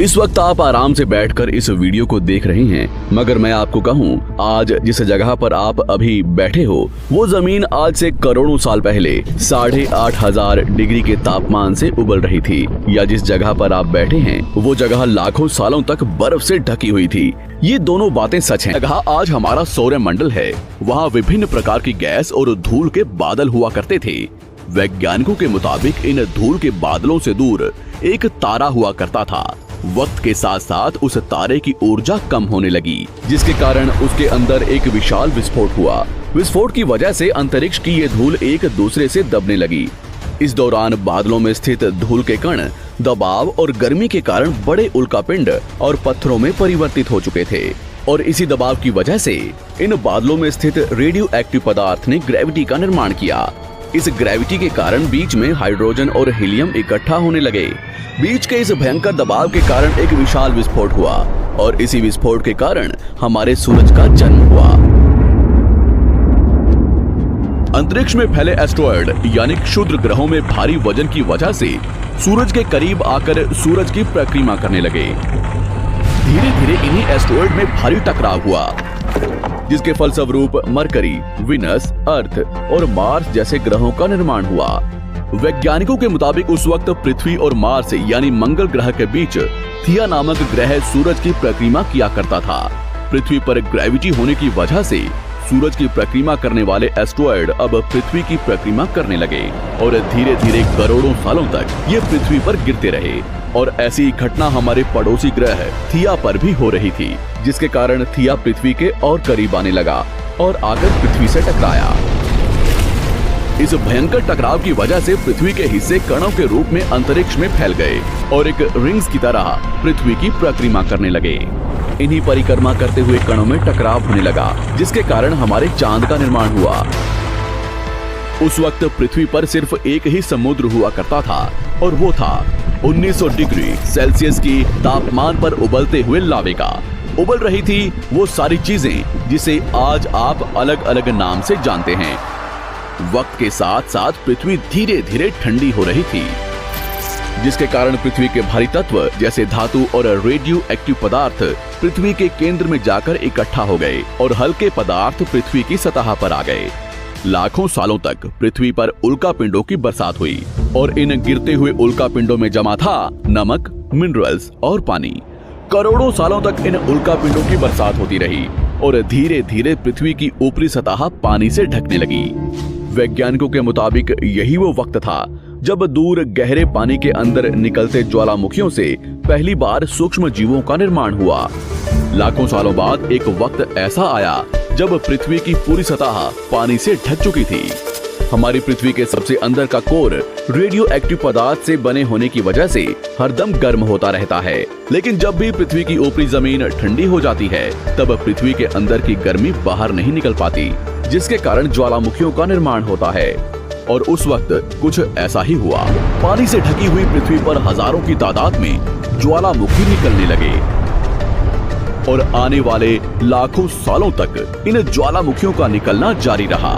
इस वक्त आप आराम से बैठकर इस वीडियो को देख रहे हैं, मगर मैं आपको कहूं, आज जिस जगह पर आप अभी बैठे हो वो जमीन आज से करोड़ों साल पहले 8,500 डिग्री के तापमान से उबल रही थी, या जिस जगह पर आप बैठे हैं वो जगह लाखों सालों तक बर्फ से ढकी हुई थी। ये दोनों बातें सच हैं। जगह आज हमारा सौरमंडल है, वहाँ विभिन्न प्रकार की गैस और धूल के बादल हुआ करते थे। वैज्ञानिकों के मुताबिक इन धूल के बादलों से दूर एक तारा हुआ करता था। वक्त के साथ साथ उस तारे की ऊर्जा कम होने लगी, जिसके कारण उसके अंदर एक विशाल विस्फोट हुआ। विस्फोट की वजह से अंतरिक्ष की ये धूल एक दूसरे से दबने लगी। इस दौरान बादलों में स्थित धूल के कण दबाव और गर्मी के कारण बड़े उल्कापिंड और पत्थरों में परिवर्तित हो चुके थे, और इसी दबाव की वजह से इन बादलों में स्थित रेडियो एक्टिव पदार्थ ने ग्रेविटी का निर्माण किया। इस ग्रेविटी के कारण बीच में हाइड्रोजन और हीलियम इकट्ठा होने लगे। बीच के इस भयंकर दबाव के कारण एक विशाल विस्फोट हुआ, और इसी विस्फोट के कारण हमारे सूरज का जन्म हुआ। अंतरिक्ष में फैले एस्टेरॉयड यानी क्षुद्र ग्रहों में भारी वजन की वजह से सूरज के करीब आकर सूरज की परिक्रमा करने लगे। धीरे धीरे इन्हीं एस्टेरॉयड में भारी टकराव हुआ, जिसके फलस्वरूप मरकरी, विनस, अर्थ और मार्स जैसे ग्रहों का निर्माण हुआ। वैज्ञानिकों के मुताबिक उस वक्त पृथ्वी और मार्स यानी मंगल ग्रह के बीच थिया नामक ग्रह सूरज की परिक्रमा किया करता था। पृथ्वी पर ग्रेविटी होने की वजह से सूरज की परिक्रमा करने वाले एस्टेरॉयड अब पृथ्वी की परिक्रमा करने लगे, और धीरे धीरे करोड़ों सालों तक ये पृथ्वी पर गिरते रहे। और ऐसी घटना हमारे पड़ोसी ग्रह थिया पर भी हो रही थी, जिसके कारण थिया पृथ्वी के और करीब आने लगा और आकर पृथ्वी से टकराया। इस भयंकर टकराव की वजह से पृथ्वी के हिस्से कणों के रूप में अंतरिक्ष में फैल गए और एक रिंग्स की तरह पृथ्वी की परिक्रमा करने लगे। इन्हीं परिक्रमा करते हुए कणों में टकराव होने लगा, जिसके कारण हमारे चांद का निर्माण हुआ। उस वक्त पृथ्वी पर सिर्फ एक ही समुद्र हुआ करता था, और वो था 1900 डिग्री सेल्सियस की तापमान पर उबलते हुए लावे का। उबल रही थी वो सारी चीजें जिसे आज आप अलग अलग नाम से जानते हैं। वक्त के साथ साथ पृथ्वी धीरे धीरे ठंडी हो रही थी, जिसके कारण पृथ्वी के भारी तत्व जैसे धातु और रेडियो एक्टिव पदार्थ पृथ्वी के केंद्र में जाकर इकट्ठा हो गए, और हल्के पदार्थ पृथ्वी की सतह पर आ गए। लाखों सालों तक पृथ्वी पर उल्कापिंडों की बरसात हुई, और इन गिरते हुए उल्कापिंडों में जमा था नमक, मिनरल्स और पानी। करोड़ों सालों तक इन उल्कापिंडों की बरसात होती रही, और धीरे धीरे पृथ्वी की ऊपरी सतह पानी से ढकने लगी। वैज्ञानिकों के मुताबिक यही वो वक्त था जब दूर गहरे पानी के अंदर निकलते ज्वालामुखियों से पहली बार सूक्ष्म जीवों का निर्माण हुआ। लाखों सालों बाद एक वक्त ऐसा आया जब पृथ्वी की पूरी सतह पानी से ढक चुकी थी। हमारी पृथ्वी के सबसे अंदर का कोर रेडियो एक्टिव पदार्थ से बने होने की वजह से हरदम गर्म होता रहता है, लेकिन जब भी पृथ्वी की ऊपरी जमीन ठंडी हो जाती है तब पृथ्वी के अंदर की गर्मी बाहर नहीं निकल पाती, जिसके कारण ज्वालामुखियों का निर्माण होता है। और उस वक्त कुछ ऐसा ही हुआ। पानी से ढकी हुई पृथ्वी पर हजारों की तादाद में ज्वालामुखी निकलने लगे, और आने वाले लाखों सालों तक इन ज्वालामुखियों का निकलना जारी रहा।